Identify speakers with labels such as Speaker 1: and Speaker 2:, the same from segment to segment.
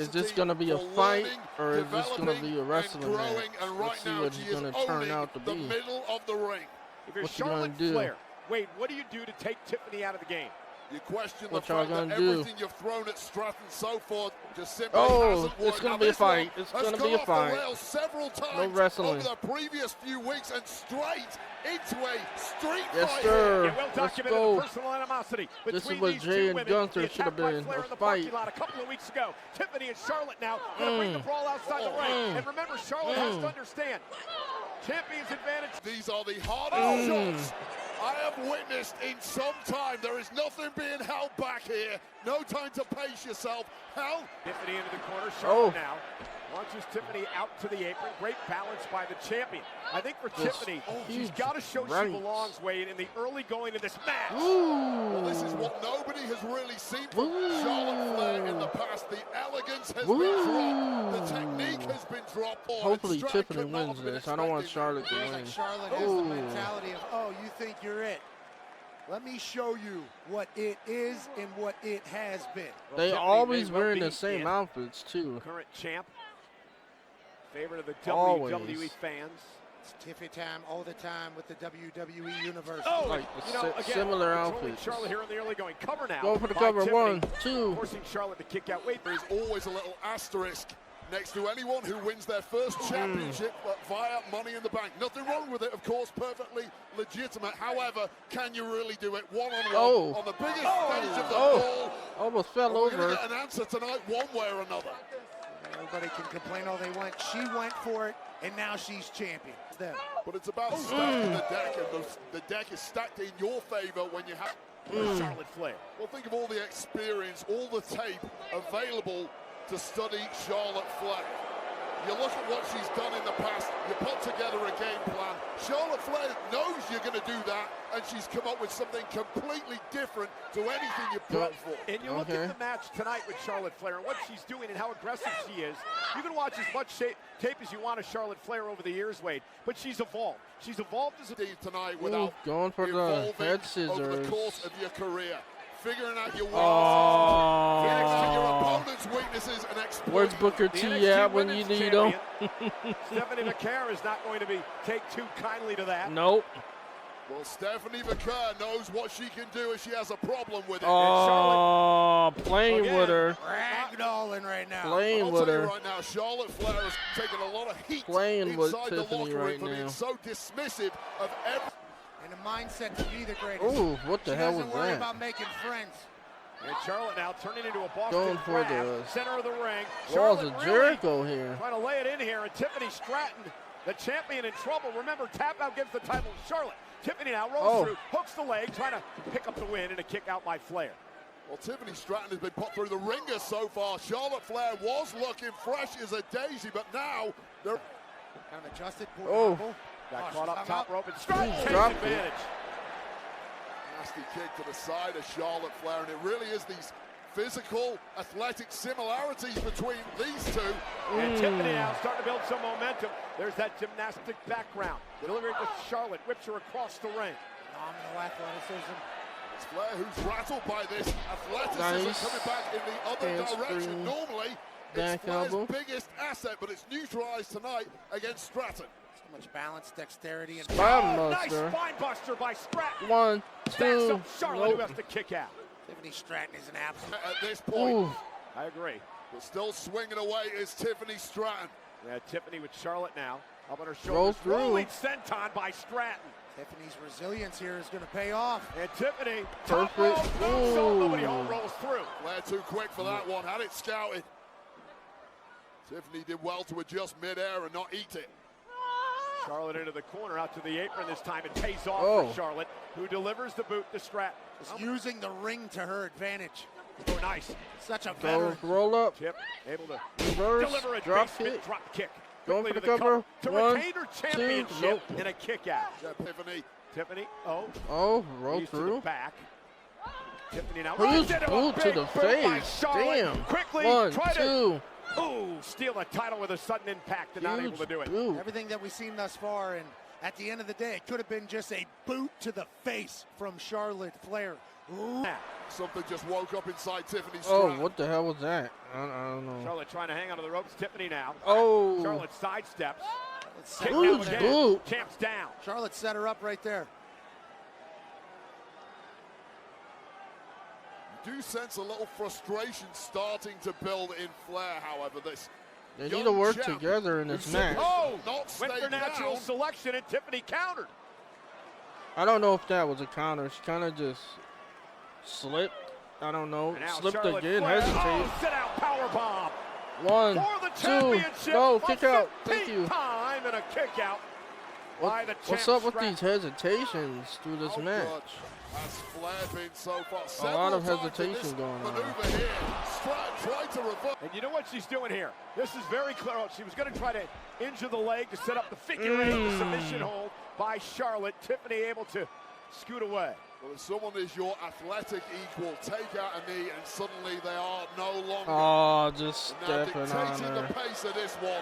Speaker 1: Is this going to be a fight, or is this going to be a wrestling match? Let's see what it's going to turn out to be.
Speaker 2: If you're Charlotte Flair, Wade, what do you do to take Tiffany out of the game?
Speaker 3: You question
Speaker 1: what
Speaker 3: the
Speaker 1: y'all
Speaker 3: fact
Speaker 1: gonna
Speaker 3: that
Speaker 1: do?
Speaker 3: everything you've thrown at Stratton so far just simply
Speaker 1: Oh,
Speaker 3: hasn't worked.
Speaker 1: it's going to be a fight. It's going to be a fight.
Speaker 3: Several times
Speaker 1: no wrestling.
Speaker 3: over the previous few weeks and straight into a street
Speaker 1: yes,
Speaker 3: fight.
Speaker 1: sir.
Speaker 2: Yeah, well
Speaker 1: Let's go.
Speaker 2: Personal animosity
Speaker 1: this is what Jay and Gunther should have been.
Speaker 2: Flair in the parking lot a couple of weeks ago. Tiffany and Charlotte now going to bring the brawl outside the ring. And remember, Charlotte has to understand. Champion's advantage.
Speaker 3: These are the hardest shots I have witnessed in some time. There is nothing being held back here. No time to pace yourself. Hell.
Speaker 2: Tiffany into the corner. Charlotte now launches Tiffany out to the apron. Great balance by the champion. I think for Tiffany, she's got to show she belongs, Wade, in the early going of this match.
Speaker 3: Well, this is what nobody has really seen from Charlotte Flair in the past. The elegance has been dropped. The technique has been dropped.
Speaker 1: Hopefully Tiffany wins this. I don't want Charlotte to win.
Speaker 4: Charlotte has the mentality of, oh, you think you're it. Let me show you what it is and what it has been.
Speaker 1: They always wearing the same outfits, too.
Speaker 2: Current champ. Favorite of the WWE fans.
Speaker 4: It's Tiffany time all the time with the WWE Universe.
Speaker 2: Oh,
Speaker 1: like
Speaker 2: again,
Speaker 1: similar outfits.
Speaker 2: Charlotte here in the early going. Cover now.
Speaker 1: Go for the cover.
Speaker 2: Tiffany,
Speaker 1: 1, 2.
Speaker 2: Forcing Charlotte to kick out. Wait,
Speaker 3: there's always a little asterisk next to anyone who wins their first championship via Money in the Bank. Nothing wrong with it, of course, perfectly legitimate. However, can you really do it one-on-one on the biggest stage of the ball?
Speaker 1: Almost fell
Speaker 3: We're
Speaker 1: over.
Speaker 3: going to get an answer tonight one way or another.
Speaker 4: Everybody can complain all they want. She went for it, and now she's champion.
Speaker 3: But it's about stacking the deck, and the deck is stacked in your favor when you have
Speaker 2: Charlotte Flair.
Speaker 3: Well, think of all the experience, all the tape available to study Charlotte Flair. You look at what she's done in the past, you put together a game plan. Charlotte Flair knows you're going to do that, and she's come up with something completely different to anything you planned for.
Speaker 2: And you look at the match tonight with Charlotte Flair and what she's doing and how aggressive she is. You can watch as much tape as you want of Charlotte Flair over the years, Wade, but she's evolved. She's evolved as a team
Speaker 3: tonight without
Speaker 1: going for the head scissors
Speaker 3: over the course of your career. Figuring out your weaknesses, your opponent's weaknesses, and exploiting.
Speaker 1: Where's Booker T at when you need him?
Speaker 2: Stephanie McCare is not going to take too kindly to that.
Speaker 1: Nope.
Speaker 3: Well, Stephanie McCare knows what she can do if she has a problem with it.
Speaker 1: Oh, playing with her.
Speaker 4: Ragdolling right now.
Speaker 1: Playing with her.
Speaker 3: Right now, Charlotte Flair has taken a lot of heat
Speaker 1: playing with
Speaker 3: inside
Speaker 1: Tiffany
Speaker 3: the locker room
Speaker 1: right
Speaker 3: for being
Speaker 1: now.
Speaker 3: so dismissive of every.
Speaker 4: And a mindset to be the greatest.
Speaker 1: Oh, what the hell was
Speaker 4: doesn't worry
Speaker 1: that?
Speaker 4: about making friends.
Speaker 2: And Charlotte now turning into a Boston
Speaker 1: Going for
Speaker 2: Crab,
Speaker 1: the
Speaker 2: center of the ring.
Speaker 1: Walls
Speaker 2: Charlotte
Speaker 1: of Jericho
Speaker 2: really
Speaker 1: here.
Speaker 2: Trying to lay it in here, and Tiffany Stratton, the champion, in trouble. Remember, tap out gives the title to Charlotte. Tiffany now rolls through, hooks the leg, trying to pick up the win, and a kick out by Flair.
Speaker 3: Well, Tiffany Stratton has been put through the ringer so far. Charlotte Flair was looking fresh as a daisy, but now they're
Speaker 4: kind of adjusted.
Speaker 2: Got caught up top rope, and Stratton takes advantage.
Speaker 3: Nasty kick to the side of Charlotte Flair, and it really is these physical, athletic similarities between these two.
Speaker 2: And Tiffany now starting to build some momentum. There's that gymnastic background. Delivering to Charlotte, whips her across the ring.
Speaker 4: Phenomenal athleticism.
Speaker 3: It's Flair who's rattled by this athleticism coming back in the other direction. Normally, it's Flair's biggest asset, but it's neutralized tonight against Stratton.
Speaker 4: So much balance, dexterity, and
Speaker 2: nice spine buster by Stratton.
Speaker 1: 1, 2.
Speaker 2: Up Charlotte, who has to kick out.
Speaker 4: Tiffany Stratton is an absolute.
Speaker 3: At this point,
Speaker 2: I agree.
Speaker 3: But still swinging away is Tiffany Stratton.
Speaker 2: Yeah, Tiffany with Charlotte now. Up on her shoulders. Rolling senton by Stratton.
Speaker 4: Tiffany's resilience here is going to pay off.
Speaker 2: And Tiffany,
Speaker 1: top
Speaker 2: rope, nobody home rolls through.
Speaker 3: Flair too quick for that one. Had it scouted. Tiffany did well to adjust midair and not eat it.
Speaker 2: Charlotte into the corner, out to the apron this time. It pays off for Charlotte, who delivers the boot to Stratton.
Speaker 4: Using the ring to her advantage.
Speaker 2: Oh, nice.
Speaker 4: Such a veteran.
Speaker 1: Roll up.
Speaker 2: Tip, able to
Speaker 1: reverse,
Speaker 2: deliver a
Speaker 1: drop
Speaker 2: kick.
Speaker 1: Going for the cover.
Speaker 2: To
Speaker 1: 1,
Speaker 2: retain her championship in a kick out. Tiffany,
Speaker 1: roll through.
Speaker 2: The back. Tiffany now.
Speaker 1: Boot to the face. Damn.
Speaker 2: Quickly,
Speaker 1: 1, 2.
Speaker 2: Steal the title with a sudden impact and not able to do it.
Speaker 4: Everything that we've seen thus far, and at the end of the day, it could have been just a boot to the face from Charlotte Flair. Ooh.
Speaker 3: Something just woke up inside Tiffany Stratton.
Speaker 1: Oh, what the hell was that? I don't know.
Speaker 2: Charlotte trying to hang onto the ropes. Tiffany now.
Speaker 1: Oh.
Speaker 2: Charlotte sidesteps.
Speaker 1: Huge boot.
Speaker 2: Champ's down.
Speaker 4: Charlotte set her up right there.
Speaker 3: You do sense a little frustration starting to build in Flair, however.
Speaker 1: They need to work together in this match.
Speaker 2: Oh, went for natural selection and Tiffany countered.
Speaker 1: I don't know if that was a counter. She kind of just slipped. I don't know. Slipped
Speaker 2: Charlotte
Speaker 1: again.
Speaker 2: Flair.
Speaker 1: Hesitated.
Speaker 2: Oh, sit out power bomb.
Speaker 1: 1,
Speaker 2: For the
Speaker 1: 2.
Speaker 2: championship.
Speaker 1: No, kick out. Thank you.
Speaker 2: Time and a kick out. By the
Speaker 1: What's up with these hesitations through this match?
Speaker 3: Has Flair been so far?
Speaker 1: A lot of hesitation going on.
Speaker 3: Maneuver here. Stratton tried to reverse.
Speaker 2: And you know what she's doing here? This is very clear. She was going to try to injure the leg to set up the figure eight, the submission hold by Charlotte. Tiffany able to scoot away.
Speaker 3: Well, if someone is your athletic equal, take out a knee, and suddenly they are no longer.
Speaker 1: Oh, just
Speaker 3: now
Speaker 1: stepping on
Speaker 3: dictating
Speaker 1: her.
Speaker 3: the pace of this one,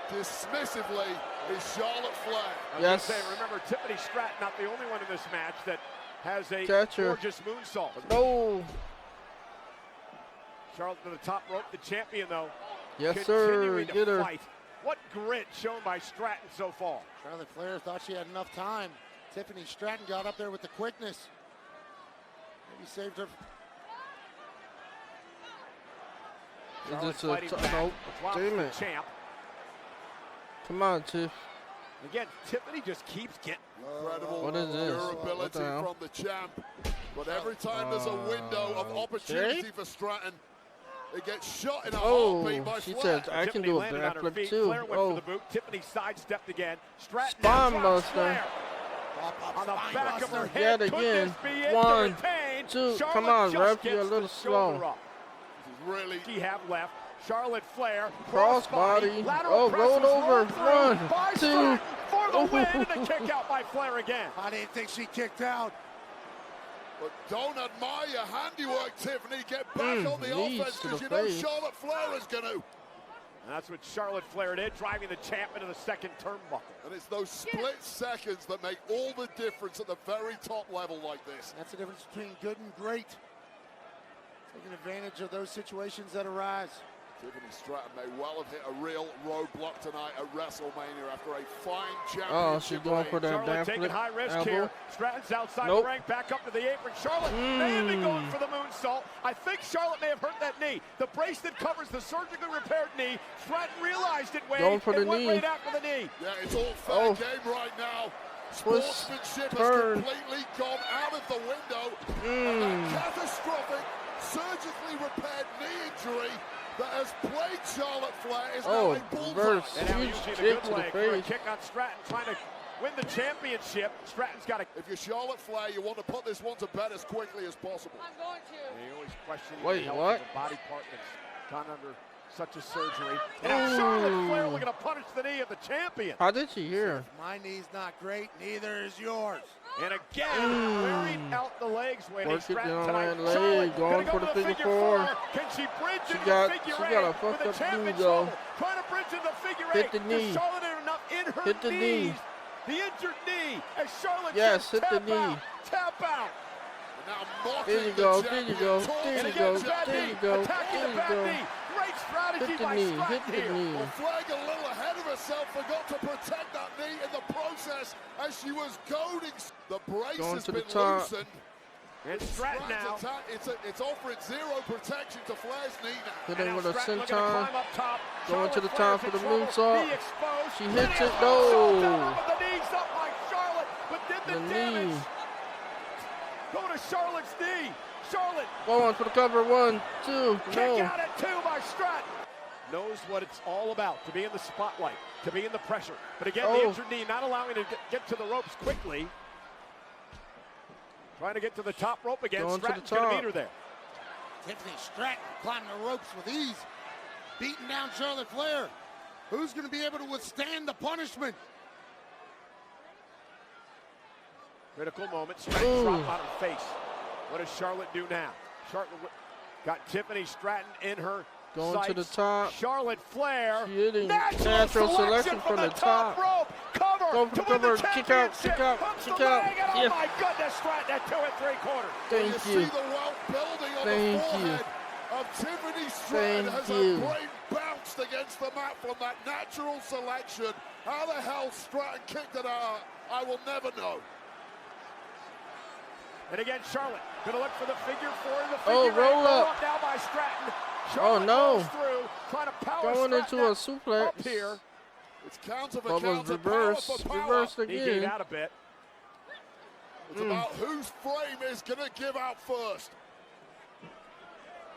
Speaker 3: dismissively, is Charlotte Flair.
Speaker 1: Yes.
Speaker 2: Remember, Tiffany Stratton, not the only one in this match that has a gorgeous moonsault.
Speaker 1: No.
Speaker 2: Charlotte to the top rope, the champion, though.
Speaker 1: Yes, sir.
Speaker 2: To
Speaker 1: Get her.
Speaker 2: fight. What grit shown by Stratton so far.
Speaker 4: Charlotte Flair thought she had enough time. Tiffany Stratton got up there with the quickness. Maybe saved her.
Speaker 1: Is this a nope? Damn it.
Speaker 2: Champ.
Speaker 1: Come on, Tiff.
Speaker 2: Again, Tiffany just keeps getting
Speaker 3: Incredible
Speaker 1: What is this?
Speaker 3: durability from the champ. But every time there's a window of opportunity for Stratton, it gets shot in a heartbeat by
Speaker 1: she
Speaker 3: Flair.
Speaker 1: said I can do a backflip too.
Speaker 2: Flair went for the boot. Tiffany sidestepped again. Stratton
Speaker 1: Spine
Speaker 2: now
Speaker 1: buster.
Speaker 2: Flair. On the back of her
Speaker 1: Yet
Speaker 2: head.
Speaker 1: again.
Speaker 2: Could this be it
Speaker 1: 1,
Speaker 2: to retain?
Speaker 1: 2.
Speaker 2: Charlotte
Speaker 1: Come on,
Speaker 2: just
Speaker 1: ref.
Speaker 2: gets
Speaker 1: You're a little
Speaker 2: the shoulder
Speaker 1: slow.
Speaker 2: up.
Speaker 3: Really,
Speaker 2: She have left. Charlotte Flair.
Speaker 1: Crossbody.
Speaker 2: Lateral
Speaker 1: Oh,
Speaker 2: presses,
Speaker 1: rolled over.
Speaker 2: roll through
Speaker 1: 1,
Speaker 2: by
Speaker 1: 2.
Speaker 2: Stratton for the win, and a kick out by Flair again.
Speaker 4: I didn't think she kicked out.
Speaker 3: but don't admire your handiwork, Tiffany. Get back on the
Speaker 1: knees
Speaker 3: offense,
Speaker 1: to
Speaker 3: because
Speaker 1: the
Speaker 3: you know
Speaker 1: face.
Speaker 3: Charlotte Flair is going to.
Speaker 2: And that's what Charlotte Flair did, driving the champ into the second turnbuckle.
Speaker 3: And it's those split seconds that make all the difference at the very top level like this.
Speaker 4: That's the difference between good and great. Taking advantage of those situations that arise.
Speaker 3: Tiffany Stratton may well have hit a real roadblock tonight at Wrestlemania after a fine championship.
Speaker 1: Oh, she's going for that
Speaker 2: Charlotte
Speaker 1: backflip.
Speaker 2: taking high risk
Speaker 1: elbow.
Speaker 2: here. Stratton's outside
Speaker 1: Nope.
Speaker 2: the ring, back up to the apron. Charlotte may have been going for the moonsault. I think Charlotte may have hurt that knee. The bracelet covers the surgically repaired knee. Stratton realized it, Wade,
Speaker 1: Going for the
Speaker 2: and went
Speaker 1: knee.
Speaker 2: right after the knee.
Speaker 3: Yeah, it's all fair game right now.
Speaker 1: Twist,
Speaker 3: Sportsmanship
Speaker 1: turn.
Speaker 3: has completely gone out of the window. And that catastrophic, surgically repaired knee injury that has plagued Charlotte Flair is now a bullseye.
Speaker 1: reverse.
Speaker 2: And now
Speaker 1: Huge
Speaker 2: using the
Speaker 1: kick
Speaker 2: good
Speaker 1: to the
Speaker 2: leg for a
Speaker 1: face.
Speaker 2: kick on Stratton, trying to win the championship. Stratton's got to.
Speaker 3: If you're Charlotte Flair, you want to put this one to bed as quickly as possible.
Speaker 5: I'm going to.
Speaker 2: You always question
Speaker 1: Wait,
Speaker 2: the health
Speaker 1: what?
Speaker 2: of a body part that's gone under such a surgery. And now Charlotte Flair looking to punish the knee of the champion.
Speaker 1: How did she hear?
Speaker 4: My knee's not great, neither is yours.
Speaker 2: And again, wearing out the legs, waiting
Speaker 1: Work it
Speaker 2: Stratton
Speaker 1: down
Speaker 2: tonight.
Speaker 1: that leg,
Speaker 2: Charlotte
Speaker 1: going
Speaker 2: gonna
Speaker 1: for
Speaker 2: go
Speaker 1: the
Speaker 2: to
Speaker 1: figure
Speaker 2: four.
Speaker 1: four.
Speaker 2: Can she bridge
Speaker 1: She
Speaker 2: into
Speaker 1: got-
Speaker 2: the figure
Speaker 1: she
Speaker 2: eight
Speaker 1: got a
Speaker 2: with
Speaker 1: fucked
Speaker 2: the
Speaker 1: up
Speaker 2: champ
Speaker 1: knee,
Speaker 2: in
Speaker 1: though.
Speaker 2: trouble? Trying to bridge into the figure
Speaker 1: Hit
Speaker 2: eight.
Speaker 1: the knee.
Speaker 2: Does Charlotte have enough in her
Speaker 1: Hit the knee.
Speaker 2: knees? The injured knee as Charlotte
Speaker 1: Yes,
Speaker 2: says,
Speaker 1: hit the
Speaker 2: tap
Speaker 1: knee.
Speaker 2: out, tap out.
Speaker 3: And now mocking
Speaker 1: There you
Speaker 3: the
Speaker 1: go,
Speaker 3: champion,
Speaker 1: there you go,
Speaker 3: taunting
Speaker 1: there
Speaker 2: And
Speaker 1: you
Speaker 3: the
Speaker 2: again,
Speaker 1: go,
Speaker 2: bad
Speaker 3: champion.
Speaker 1: there
Speaker 2: knee,
Speaker 1: you go,
Speaker 2: attacking
Speaker 1: there
Speaker 2: the
Speaker 1: you
Speaker 2: bad
Speaker 1: go.
Speaker 2: knee. Great strategy
Speaker 1: Hit the
Speaker 2: by
Speaker 1: knee,
Speaker 2: Stratton
Speaker 1: hit the
Speaker 2: here.
Speaker 1: knee.
Speaker 3: Well, Flair got a little ahead of herself, forgot to protect that knee in the process as she was goading. The brace
Speaker 1: Going
Speaker 3: has
Speaker 1: to the
Speaker 3: been
Speaker 1: top.
Speaker 3: loosened.
Speaker 2: And Stratton now.
Speaker 3: Attack, it's offering zero protection to Flair's knee now.
Speaker 1: Hit
Speaker 2: And
Speaker 1: him
Speaker 2: now
Speaker 1: with a
Speaker 2: Stratton looking to
Speaker 1: senton.
Speaker 2: climb up top.
Speaker 1: Going to the
Speaker 2: Charlotte
Speaker 1: top for
Speaker 2: Flair's
Speaker 1: the
Speaker 2: in trouble.
Speaker 1: moonsault.
Speaker 2: Knee exposed.
Speaker 1: She hits
Speaker 2: Knee
Speaker 1: it.
Speaker 2: exposed.
Speaker 1: No.
Speaker 2: Down with the knees up by Charlotte, but did the
Speaker 1: The
Speaker 2: damage
Speaker 1: knee.
Speaker 2: go to Charlotte's knee? Charlotte
Speaker 1: Going for the cover. 1, 2.
Speaker 2: kick
Speaker 1: No.
Speaker 2: out at 2 by Stratton. Knows what it's all about, to be in the spotlight, to be in the pressure. But again, the injured knee not allowing to get to the ropes quickly. Trying to get to the top rope again.
Speaker 1: Going to the
Speaker 2: Stratton's going to
Speaker 1: top.
Speaker 2: meet her there.
Speaker 4: Tiffany Stratton climbing the ropes with ease, beating down Charlotte Flair. Who's going to be able to withstand the punishment?
Speaker 2: Critical moment. Stratton drop on her face. What does Charlotte do now? Charlotte got Tiffany Stratton in her
Speaker 1: Going to the
Speaker 2: sights.
Speaker 1: top.
Speaker 2: Charlotte Flair.
Speaker 1: She hitting
Speaker 2: Natural
Speaker 1: natural
Speaker 2: selection
Speaker 1: selection from the
Speaker 2: top
Speaker 1: top.
Speaker 2: rope. Cover
Speaker 1: Go for the cover. Kick out. Kick out. Kick out.
Speaker 2: Oh
Speaker 1: Yeah.
Speaker 2: my goodness, Stratton at 2 3/4.
Speaker 1: Thank
Speaker 3: you
Speaker 1: you.
Speaker 3: see the wealth building on
Speaker 1: Thank
Speaker 3: the
Speaker 1: you.
Speaker 3: forehead of Tiffany Stratton.
Speaker 1: Thank
Speaker 3: Has
Speaker 1: you.
Speaker 3: her brain bounced against the mat from that natural selection. How the hell Stratton kicked it out, I will never know.
Speaker 2: And again, Charlotte gonna look for the figure 4 and the
Speaker 1: Oh,
Speaker 2: figure
Speaker 1: roll
Speaker 2: 8.
Speaker 1: up.
Speaker 2: Now by Stratton.
Speaker 1: Oh,
Speaker 2: Charlotte
Speaker 1: no.
Speaker 2: goes through, trying to power
Speaker 1: Going
Speaker 2: Stratton
Speaker 1: into a
Speaker 2: up
Speaker 1: suplex.
Speaker 2: here.
Speaker 3: It's counter for
Speaker 1: But was
Speaker 3: counter,
Speaker 1: reversed.
Speaker 3: power for power.
Speaker 1: Reversed
Speaker 2: He gave
Speaker 1: again.
Speaker 2: out a bit.
Speaker 3: It's about whose frame is going to give out first.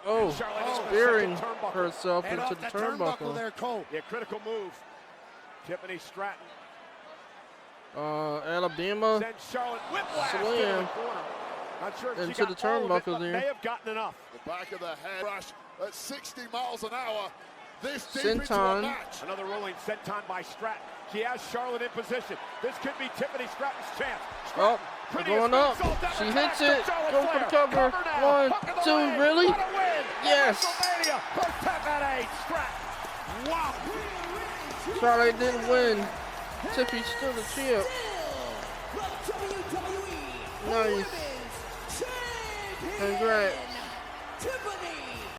Speaker 1: Oh,
Speaker 2: Charlotte into the
Speaker 1: spearing
Speaker 2: second turnbuckle.
Speaker 1: herself
Speaker 4: Head
Speaker 1: into
Speaker 4: off
Speaker 1: the
Speaker 4: that turnbuckle
Speaker 1: turnbuckle.
Speaker 4: there, Cole.
Speaker 2: Yeah, critical move. Tiffany Stratton
Speaker 1: Alabama
Speaker 2: sends Charlotte whiplash into
Speaker 1: slam
Speaker 2: the corner. Not sure if she
Speaker 1: into
Speaker 2: got
Speaker 1: the
Speaker 2: all of it,
Speaker 1: turnbuckle
Speaker 2: but
Speaker 1: there.
Speaker 2: may have gotten enough.
Speaker 3: The back of the head crash at 60 miles an hour. This deep into a
Speaker 1: Senton.
Speaker 3: match.
Speaker 2: Another rolling senton by Stratton. She has Charlotte in position. This could be Tiffany Stratton's chance.
Speaker 1: Oh,
Speaker 2: Pretty
Speaker 1: going up. She hits it. Go for the cover. 1, 2, really? Yes.
Speaker 2: WrestleMania for Tiffany Stratton. Wow.
Speaker 1: Charlotte didn't win. Tiffy still the champ. Nice. Congrats.
Speaker 5: Tiffany